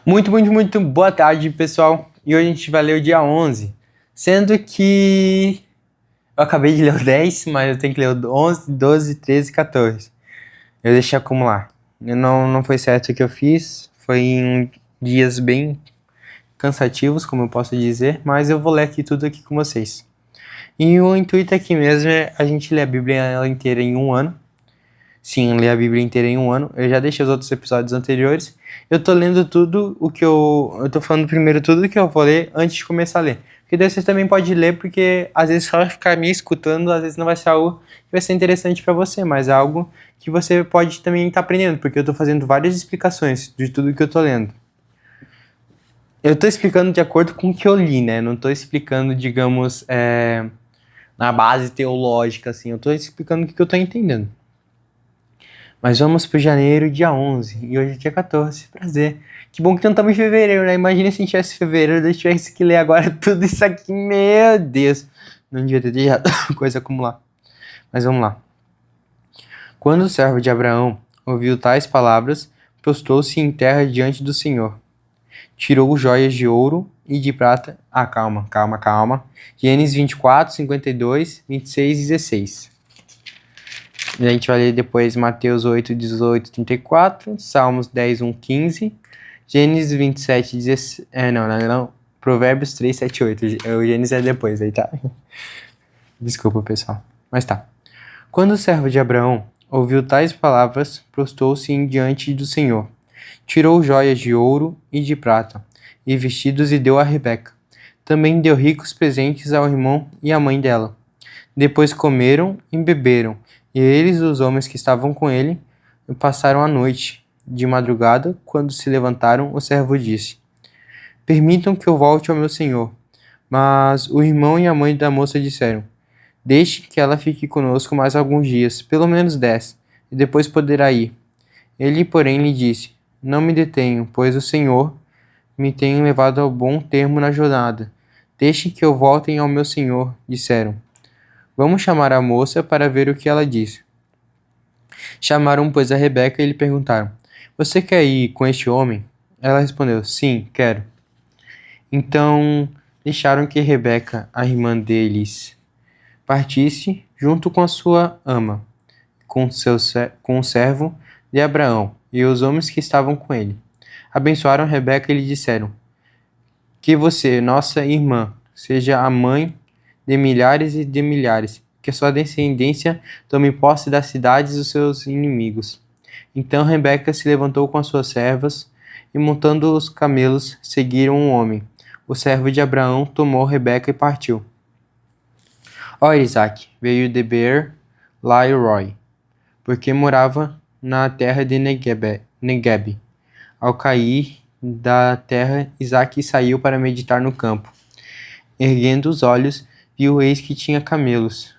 Muito boa tarde, pessoal. E hoje a gente vai ler o dia 11, sendo que eu acabei de ler o 10, mas eu tenho que ler o 11, 12, 13 e 14. Eu deixei acumular. Não foi certo o que eu fiz, foi em dias bem cansativos, como eu posso dizer, mas eu vou ler aqui tudo aqui com vocês. E o intuito aqui mesmo é a gente ler a Bíblia ela inteira em um ano. Sim, ler a Bíblia inteira em um ano. Eu já deixei os outros episódios anteriores. Eu tô lendo tudo o que eu tô falando primeiro tudo que eu vou ler antes de começar a ler. Porque daí você também pode ler, porque às vezes só ficar me escutando, às vezes não vai ser algo que vai ser interessante pra você, mas é algo que você pode também estar aprendendo, porque eu tô fazendo várias explicações de tudo que eu tô lendo. Eu tô explicando de acordo com o que eu li, né? Não tô explicando, digamos, na base teológica, assim. Eu tô explicando o que eu tô entendendo. Mas vamos pro janeiro, dia 11. E hoje é dia 14. Prazer. Que bom que não estamos em fevereiro, né? Imagina se a gente tivesse fevereiro e eu tivesse que ler agora tudo isso aqui. Meu Deus. Não devia ter deixado coisa acumular. Mas vamos lá. Quando o servo de Abraão ouviu tais palavras, prostrou-se em terra diante do Senhor. Tirou joias de ouro e de prata. Calma. Gênesis 24, 52, 26 e 16. A gente vai ler depois Mateus 8, 18, 34, Salmos 10, 1, 15, Gênesis 27, 16... Não. Provérbios 3, 7, 8. O Gênesis é depois aí, tá? Desculpa, pessoal. Mas tá. Quando o servo de Abraão ouviu tais palavras, prostrou-se diante do Senhor. Tirou joias de ouro e de prata, e vestidos e deu a Rebeca. Também deu ricos presentes ao irmão e à mãe dela. Depois comeram e beberam, e eles e os homens que estavam com ele passaram a noite. De madrugada, quando se levantaram, o servo disse: Permitam que eu volte ao meu senhor. Mas o irmão e a mãe da moça disseram: Deixe que ela fique conosco mais alguns dias, pelo menos 10, e depois poderá ir. Ele, porém, lhe disse: Não me detenho, pois o Senhor me tem levado ao bom termo na jornada. Deixe que eu volte ao meu senhor, disseram. Vamos chamar a moça para ver o que ela diz. Chamaram, pois, a Rebeca e lhe perguntaram: Você quer ir com este homem? Ela respondeu: Sim, quero. Então deixaram que Rebeca, a irmã deles, partisse junto com a sua ama, com o servo de Abraão e os homens que estavam com ele. Abençoaram Rebeca e lhe disseram: Que você, nossa irmã, seja a mãe de milhares e de milhares, que a sua descendência tome posse das cidades dos seus inimigos. Então Rebeca se levantou com as suas servas, e montando os camelos, seguiram um homem. O servo de Abraão tomou Rebeca e partiu. Ora, Isaac veio de Beer Lahai-roi, porque morava na terra de Negeb. Ao cair da terra, Isaac saiu para meditar no campo. Erguendo os olhos, viu eis que tinha camelos.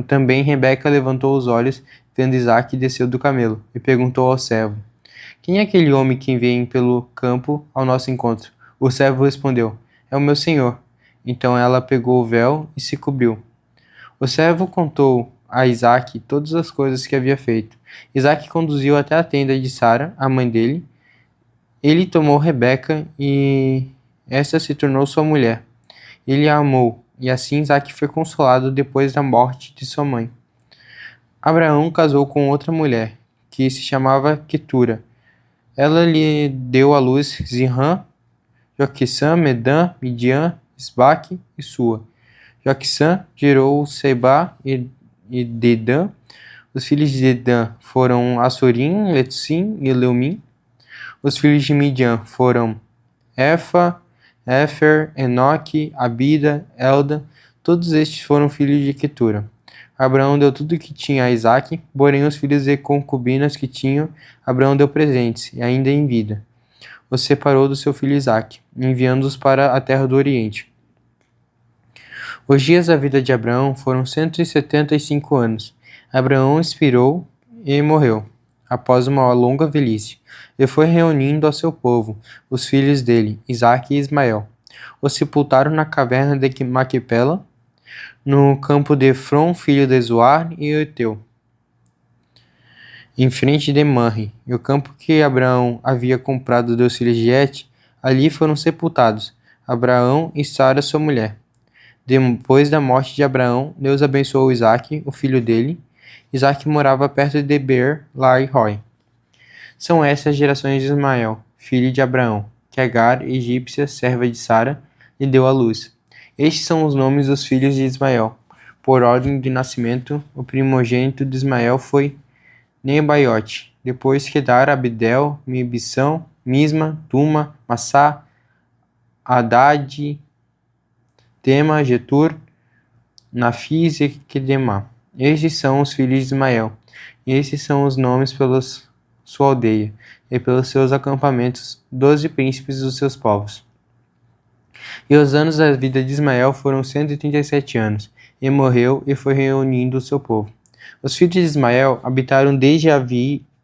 Também Rebeca levantou os olhos, vendo Isaac, desceu do camelo, e perguntou ao servo: Quem é aquele homem que vem pelo campo ao nosso encontro? O servo respondeu: É o meu senhor. Então ela pegou o véu e se cobriu. O servo contou a Isaac todas as coisas que havia feito. Isaac conduziu até a tenda de Sara, a mãe dele. Ele tomou Rebeca e esta se tornou sua mulher. Ele a amou, e assim Isaac foi consolado depois da morte de sua mãe. Abraão casou com outra mulher, que se chamava Quetura. Ela lhe deu à luz Zimrã, Joquissã, Medã, Midian, Isbaque e Sua. Joquissã gerou Sebá e Dedã. Os filhos de Dedã foram Assorim, Letzim e Leumim. Os filhos de Midian foram Efa, Éfer, Enoque, Abida, Elda. Todos estes foram filhos de Quetura. Abraão deu tudo o que tinha a Isaque, porém os filhos e concubinas que tinham, Abraão deu presentes, e ainda em vida. Os separou do seu filho Isaque, enviando-os para a terra do Oriente. Os dias da vida de Abraão foram 175 anos. Abraão expirou e morreu, após uma longa velhice, e foi reunindo ao seu povo, os filhos dele, Isaque e Ismael. Os sepultaram na caverna de Maquipela, no campo de Efron, filho de Zoar e Eteu, em frente de Manre, e o campo que Abraão havia comprado dos filhos de Et, Ali foram sepultados Abraão e Sara, sua mulher. Depois da morte de Abraão, Deus abençoou Isaque, o filho dele. Isaque morava perto de Beer-Lahai-roi. São essas as gerações de Ismael, filho de Abraão, que Agar, egípcia, serva de Sara, lhe deu à luz. Estes são os nomes dos filhos de Ismael. Por ordem de nascimento, o primogênito de Ismael foi Nebaiote, depois Kedar, Abdel, Mibissão, Misma, Tuma, Massá, Haddad, Tema, Getur, Nafis e Kedemá. Estes são os filhos de Ismael, e estes são os nomes pela sua aldeia, e pelos seus acampamentos, 12 príncipes dos seus povos. E os anos da vida de Ismael foram 137 anos, e morreu e foi reunindo o seu povo. Os filhos de Ismael habitaram desde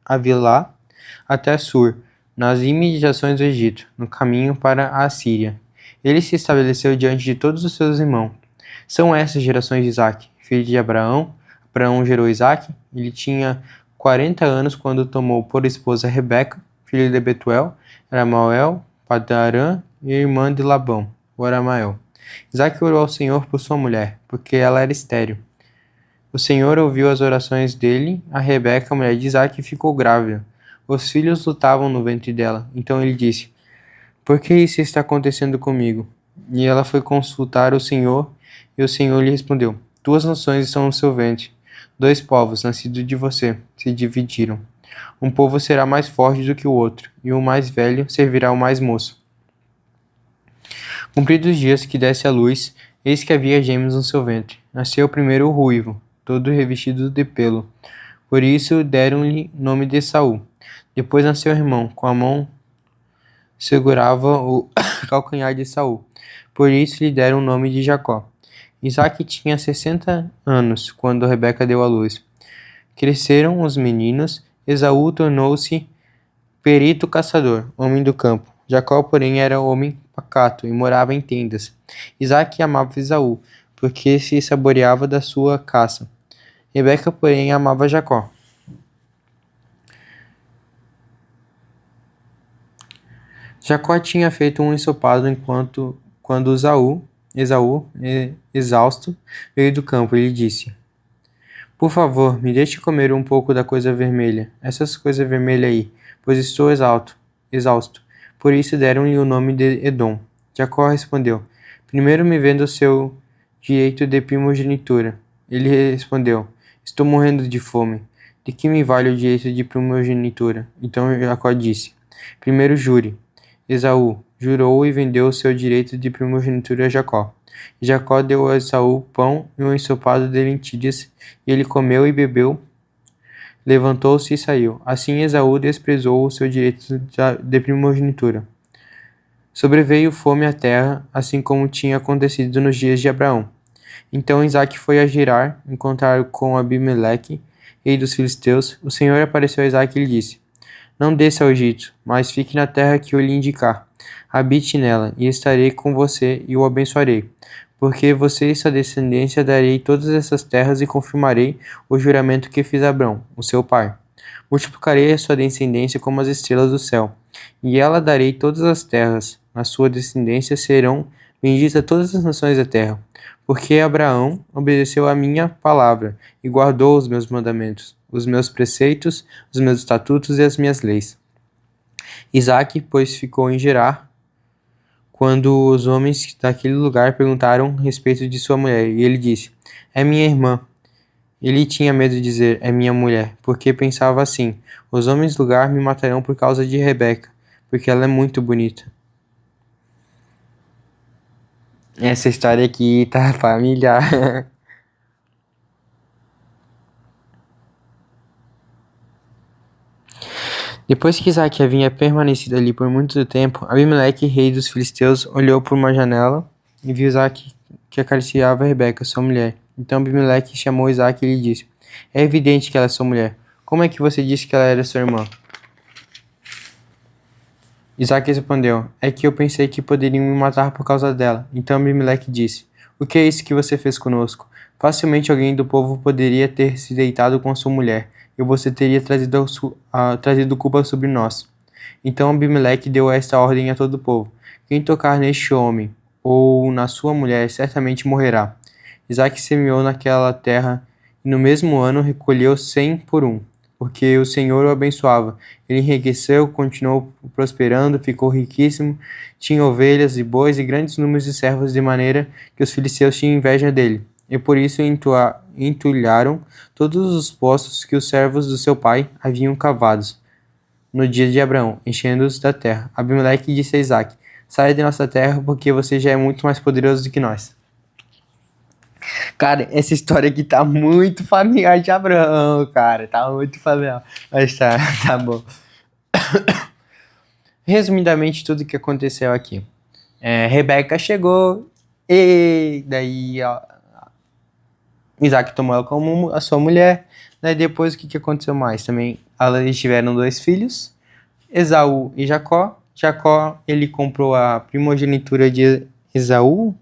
Avilá até Sur, nas imediações do Egito, no caminho para a Assíria. Ele se estabeleceu diante de todos os seus irmãos. São essas gerações de Isaque, filho de Abraão. Abraão gerou Isaque. Ele tinha 40 anos quando tomou por esposa Rebeca, filho de Betuel, Ramael, Padarã e irmã de Labão, o Aramael. Isaque orou ao Senhor por sua mulher, porque ela era estéril. O Senhor ouviu as orações dele, a Rebeca, mulher de Isaque, ficou grávida. Os filhos lutavam no ventre dela. Então ele disse: por que isso está acontecendo comigo? E ela foi consultar o Senhor, e o Senhor lhe respondeu: 2 nações estão no seu ventre. 2 povos, nascidos de você, se dividiram. Um povo será mais forte do que o outro, e o mais velho servirá ao mais moço. Cumpridos os dias que desse à luz, eis que havia gêmeos no seu ventre. Nasceu primeiro o ruivo, todo revestido de pelo. Por isso deram-lhe nome de Esaú. Depois nasceu o irmão, com a mão segurava o calcanhar de Esaú. Por isso lhe deram o nome de Jacó. Isaque tinha 60 anos quando Rebeca deu à luz. Cresceram os meninos. Esaú tornou-se perito caçador, homem do campo. Jacó, porém, era homem pacato e morava em tendas. Isaque amava Esaú, porque se saboreava da sua caça. Rebeca, porém, amava Jacó. Jacó tinha feito um ensopado quando Esaú, exausto, veio do campo e lhe disse: por favor, me deixe comer um pouco da coisa vermelha, essas coisas vermelhas aí, pois estou exausto. Por isso deram-lhe o nome de Edom. Jacó respondeu: primeiro me venda o seu direito de primogenitura. Ele respondeu: estou morrendo de fome. De que me vale o direito de primogenitura? Então Jacó disse: primeiro jure. Esaú jurou e vendeu o seu direito de primogenitura a Jacó. E Jacó deu a Esaú pão e um ensopado de lentilhas, e ele comeu e bebeu, levantou-se e saiu. Assim Esaú desprezou o seu direito de primogenitura. Sobreveio fome à terra, assim como tinha acontecido nos dias de Abraão. Então Isaque foi a Gerar, encontrar com Abimeleque, rei dos filisteus. O Senhor apareceu a Isaque e lhe disse: não desça ao Egito, mas fique na terra que eu lhe indicar. Habite nela, e estarei com você e o abençoarei. Porque você e sua descendência darei todas essas terras e confirmarei o juramento que fiz a Abrão, o seu pai. Multiplicarei a sua descendência como as estrelas do céu, e ela darei todas as terras. Na sua descendência serão benditas todas as nações da terra. Porque Abraão obedeceu à minha palavra e guardou os meus mandamentos, os meus preceitos, os meus estatutos e as minhas leis. Isaque, pois, ficou em Gerar, quando os homens daquele lugar perguntaram a respeito de sua mulher, e ele disse: é minha irmã. Ele tinha medo de dizer: é minha mulher, porque pensava assim: os homens do lugar me matarão por causa de Rebeca, porque ela é muito bonita. Essa história aqui tá familiar. Depois que Isaque havia permanecido ali por muito tempo, Abimeleque, rei dos filisteus, olhou por uma janela e viu Isaque que acariciava Rebeca, sua mulher. Então Abimeleque chamou Isaque e lhe disse: é evidente que ela é sua mulher. Como é que você disse que ela era sua irmã? Isaque respondeu: é que eu pensei que poderiam me matar por causa dela. Então Abimeleque disse: o que é isso que você fez conosco? Facilmente alguém do povo poderia ter se deitado com a sua mulher, e você teria trazido culpa sobre nós. Então Abimeleque deu esta ordem a todo o povo: quem tocar neste homem ou na sua mulher certamente morrerá. Isaque semeou naquela terra e no mesmo ano recolheu 100 por um, porque o Senhor o abençoava. Ele enriqueceu, continuou prosperando, ficou riquíssimo, tinha ovelhas e bois e grandes números de servos, de maneira que os filisteus tinham inveja dele. E por isso entulharam todos os poços que os servos do seu pai haviam cavados no dia de Abraão, enchendo-os da terra. Abimeleque disse a Isaque: saia de nossa terra, porque você já é muito mais poderoso do que nós. Cara, essa história aqui tá muito familiar de Abraão, cara. Tá muito familiar. Mas tá, tá bom. Resumidamente, tudo que aconteceu aqui. Rebeca chegou e daí Isaac tomou ela como a sua mulher. Daí depois o que aconteceu mais? Também eles tiveram 2 filhos, Esaú e Jacó. Jacó, ele comprou a primogenitura de Esaú.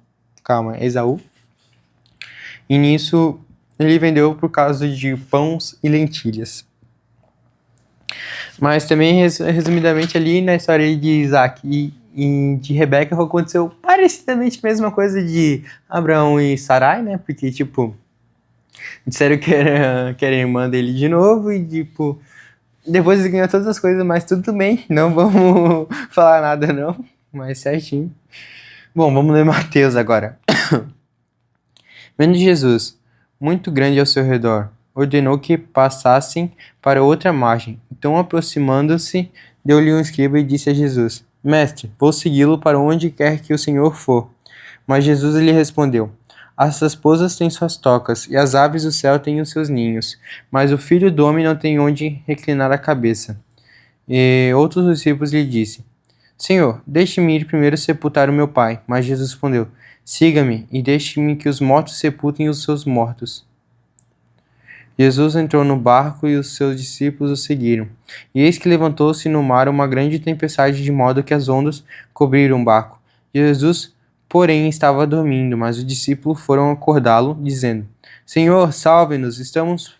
E nisso ele vendeu por causa de pães e lentilhas. Mas também, resumidamente, ali na história de Isaac e de Rebeca aconteceu parecidamente a mesma coisa de Abraão e Sarai, né? Porque, tipo, disseram que era irmã dele de novo e, tipo, depois ele ganhou todas as coisas, mas tudo bem, não vamos falar nada não, mas certinho. Bom, vamos ler Mateus agora. Vendo Jesus, muito grande ao seu redor, ordenou que passassem para outra margem. Então, aproximando-se, deu-lhe um escriba e disse a Jesus: Mestre, vou segui-lo para onde quer que o Senhor for. Mas Jesus lhe respondeu: as raposas têm suas tocas, e as aves do céu têm os seus ninhos, mas o filho do homem não tem onde reclinar a cabeça. E outros discípulos lhe disse: Senhor, deixe-me ir primeiro sepultar o meu pai. Mas Jesus respondeu: siga-me e deixe-me que os mortos sepultem os seus mortos. Jesus entrou no barco e os seus discípulos o seguiram. E eis que levantou-se no mar uma grande tempestade, de modo que as ondas cobriram o barco. Jesus, porém, estava dormindo, mas os discípulos foram acordá-lo, dizendo: Senhor, salve-nos, estamos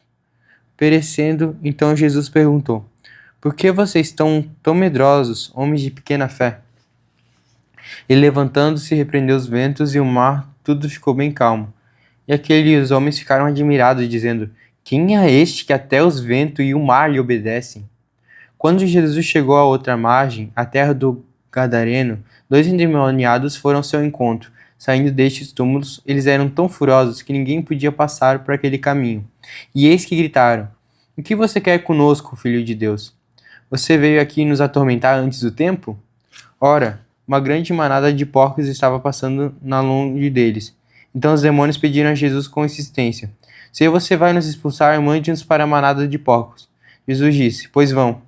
perecendo. Então Jesus perguntou: por que vocês estão tão medrosos, homens de pequena fé? Ele, levantando-se, repreendeu os ventos e o mar, tudo ficou bem calmo. E aqueles homens ficaram admirados, dizendo: quem é este que até os ventos e o mar lhe obedecem? Quando Jesus chegou à outra margem, a terra do Gadareno, 2 endemoniados foram ao seu encontro. Saindo destes túmulos, eles eram tão furiosos que ninguém podia passar por aquele caminho. E eis que gritaram: o que você quer conosco, filho de Deus? Você veio aqui nos atormentar antes do tempo? Ora, uma grande manada de porcos estava passando na longe deles. Então os demônios pediram a Jesus com insistência: se você vai nos expulsar, mande-nos para a manada de porcos. Jesus disse: pois vão.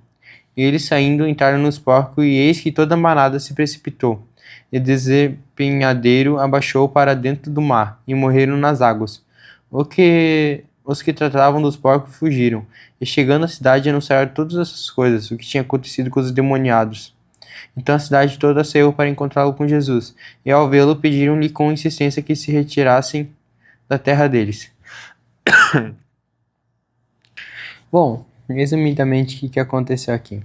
E eles, saindo, entraram nos porcos, e eis que toda a manada se precipitou. E o despenhadeiro abaixou para dentro do mar, e morreram nas águas. Os que tratavam dos porcos fugiram, e chegando à cidade anunciaram todas essas coisas, o que tinha acontecido com os demoniados. Então a cidade toda saiu para encontrá-lo com Jesus, e ao vê-lo pediram-lhe com insistência que se retirassem da terra deles. Bom, resumidamente, o que aconteceu aqui?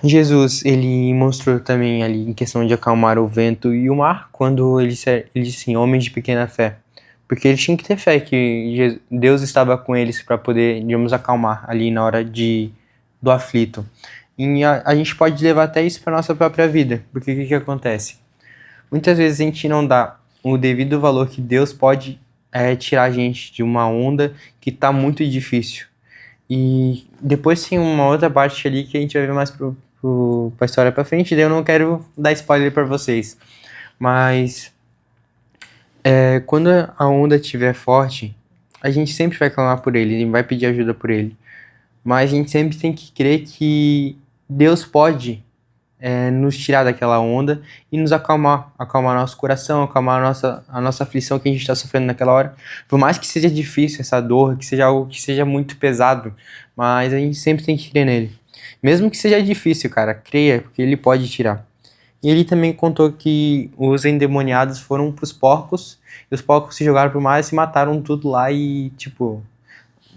Jesus, ele mostrou também ali em questão de acalmar o vento e o mar, quando ele disse, homens de pequena fé. Porque eles tinham que ter fé que Deus estava com eles para poder, digamos, acalmar ali na hora do aflito. E a gente pode levar até isso para nossa própria vida, porque o que acontece? Muitas vezes a gente não dá o devido valor que Deus pode tirar a gente de uma onda que está muito difícil. E depois tem uma outra parte ali que a gente vai ver mais pra história pra frente, daí eu não quero dar spoiler para vocês. Mas quando a onda estiver forte, a gente sempre vai clamar por ele, vai pedir ajuda por ele. Mas a gente sempre tem que crer que Deus pode nos tirar daquela onda e nos acalmar nosso coração, acalmar a nossa aflição que a gente está sofrendo naquela hora. Por mais que seja difícil essa dor, que seja algo que seja muito pesado, mas a gente sempre tem que crer nele. Mesmo que seja difícil, cara, creia, porque ele pode tirar. E ele também contou que os endemoniados foram pros porcos, e os porcos se jogaram pro mar e se mataram tudo lá e, tipo,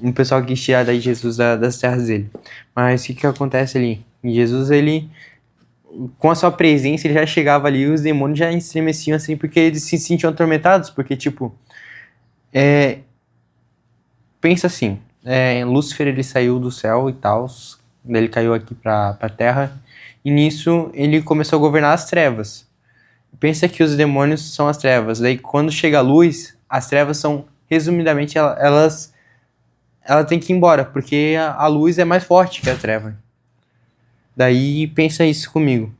um pessoal que tira daí Jesus das terras dele. Mas o que acontece ali? Jesus, ele, com a sua presença, ele já chegava ali e os demônios já estremeciam assim, porque eles se sentiam atormentados, porque tipo, pensa assim, Lúcifer, ele saiu do céu e tal, ele caiu aqui pra terra, e nisso ele começou a governar as trevas. Pensa que os demônios são as trevas, daí quando chega a luz, as trevas são, resumidamente, ela tem que ir embora, porque a luz é mais forte que a treva. Daí pensa isso comigo.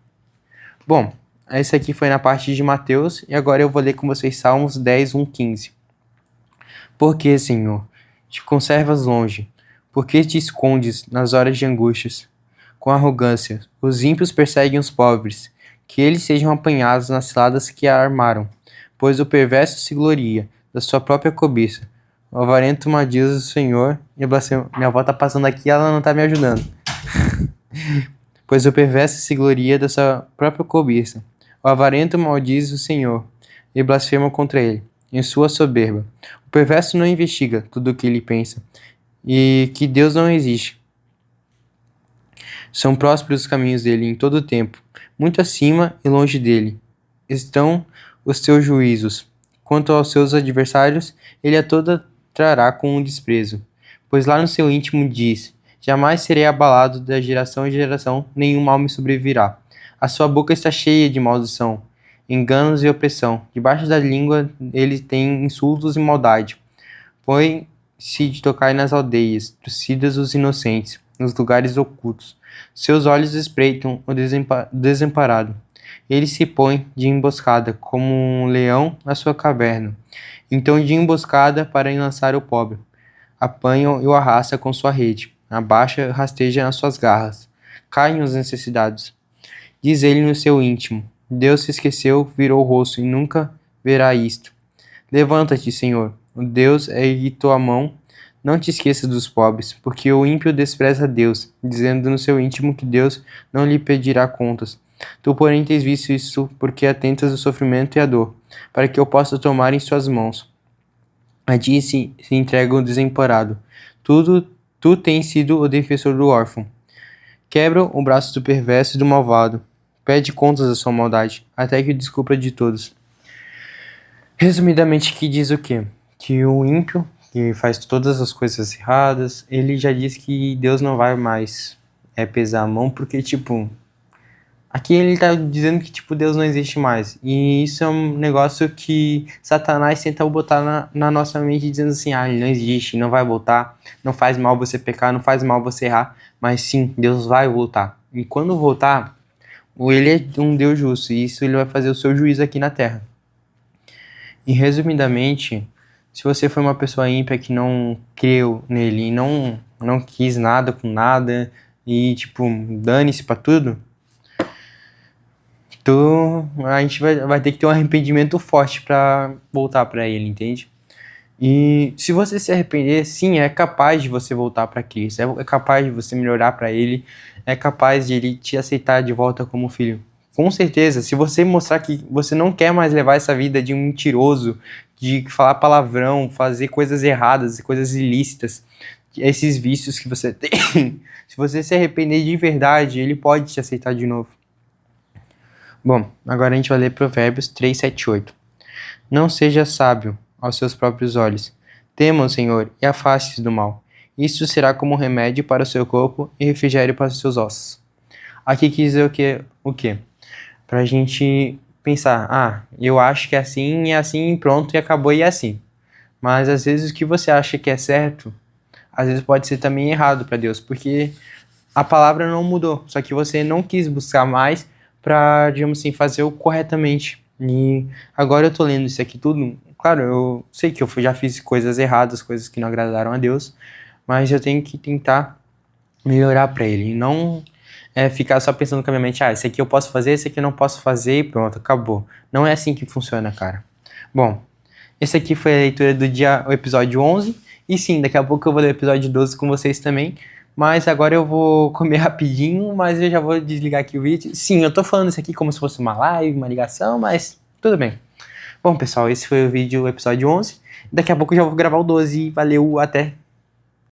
Bom, esse aqui foi na parte de Mateus, e agora eu vou ler com vocês Salmos 10, 1, 15. Por que, Senhor, te conservas longe? Por que te escondes nas horas de angústias? Com arrogância, os ímpios perseguem os pobres, que eles sejam apanhados nas ciladas que a armaram, pois o perverso se gloria da sua própria cobiça. O avarento maldiz o Senhor e blasfema. Minha avó tá passando aqui e ela não tá me ajudando. Pois o perverso se gloria da sua própria cobiça. O avarento maldiz o Senhor e blasfema contra ele, em sua soberba. O perverso não investiga tudo o que ele pensa, e que Deus não existe. São prósperos os caminhos dele em todo o tempo. Muito acima e longe dele estão os seus juízos. Quanto aos seus adversários, ele a toda trará com um desprezo. Pois lá no seu íntimo diz: jamais serei abalado da geração em geração, nenhum mal me sobrevirá. A sua boca está cheia de maldição, enganos e opressão. Debaixo da língua ele tem insultos e maldade. Põe-se de tocar nas aldeias, trucidas os inocentes, nos lugares ocultos. Seus olhos espreitam o desamparado. Ele se põe de emboscada, como um leão na sua caverna. Então de emboscada para enlaçar o pobre. Apanha e o arrasta com sua rede. Abaixa e rasteja nas suas garras. Caem os necessitados. Diz ele no seu íntimo: Deus se esqueceu, virou o rosto e nunca verá isto. Levanta-te, Senhor. O Deus ergue tua mão. Não te esqueças dos pobres, porque o ímpio despreza a Deus, dizendo no seu íntimo que Deus não lhe pedirá contas. Tu, porém, tens visto isso porque atentas ao sofrimento e à dor, para que eu possa tomar em suas mãos. A ti se entrega o desamparado. Tu tens sido o defensor do órfão. Quebra o braço do perverso e do malvado. Pede contas da sua maldade, até que o desculpa de todos. Resumidamente, que diz o quê? Que o ímpio, que faz todas as coisas erradas, ele já diz que Deus não vai mais pesar a mão, porque, tipo, aqui ele tá dizendo que, tipo, Deus não existe mais. E isso é um negócio que Satanás tenta botar na nossa mente, dizendo assim: ele não existe, não vai voltar, não faz mal você pecar, não faz mal você errar, mas sim, Deus vai voltar. E quando voltar, ele é um Deus justo, e isso ele vai fazer o seu juízo aqui na Terra. E resumidamente, se você foi uma pessoa ímpia que não creu nele e não quis nada com nada e, tipo, dane-se pra tudo, a gente vai ter que ter um arrependimento forte pra voltar pra ele, entende? E se você se arrepender, sim, é capaz de você voltar pra Cristo, é capaz de você melhorar pra ele, é capaz de ele te aceitar de volta como filho. Com certeza, se você mostrar que você não quer mais levar essa vida de um mentiroso, de falar palavrão, fazer coisas erradas, coisas ilícitas, esses vícios que você tem, se você se arrepender de verdade, ele pode te aceitar de novo. Bom, agora a gente vai ler Provérbios 3, 7, 8. Não seja sábio aos seus próprios olhos. Tema o Senhor e afaste-se do mal. Isso será como remédio para o seu corpo e refrigério para os seus ossos. Aqui quis dizer o quê? Pra gente pensar, eu acho que é assim, pronto, e acabou, e é assim. Mas às vezes o que você acha que é certo, às vezes pode ser também errado para Deus, porque a palavra não mudou, só que você não quis buscar mais pra, digamos assim, fazer o corretamente. E agora eu tô lendo isso aqui tudo, claro, eu sei que eu já fiz coisas erradas, coisas que não agradaram a Deus, mas eu tenho que tentar melhorar pra ele, e não ficar só pensando com a minha mente, esse aqui eu posso fazer, esse aqui eu não posso fazer e pronto, acabou. Não é assim que funciona, cara. Bom, esse aqui foi a leitura do o episódio 11, e sim, daqui a pouco eu vou ler o episódio 12 com vocês também, mas agora eu vou comer rapidinho, mas eu já vou desligar aqui o vídeo. Sim, eu tô falando isso aqui como se fosse uma live, uma ligação, mas tudo bem. Bom, pessoal, esse foi o vídeo, o episódio 11, daqui a pouco eu já vou gravar o 12, valeu, até!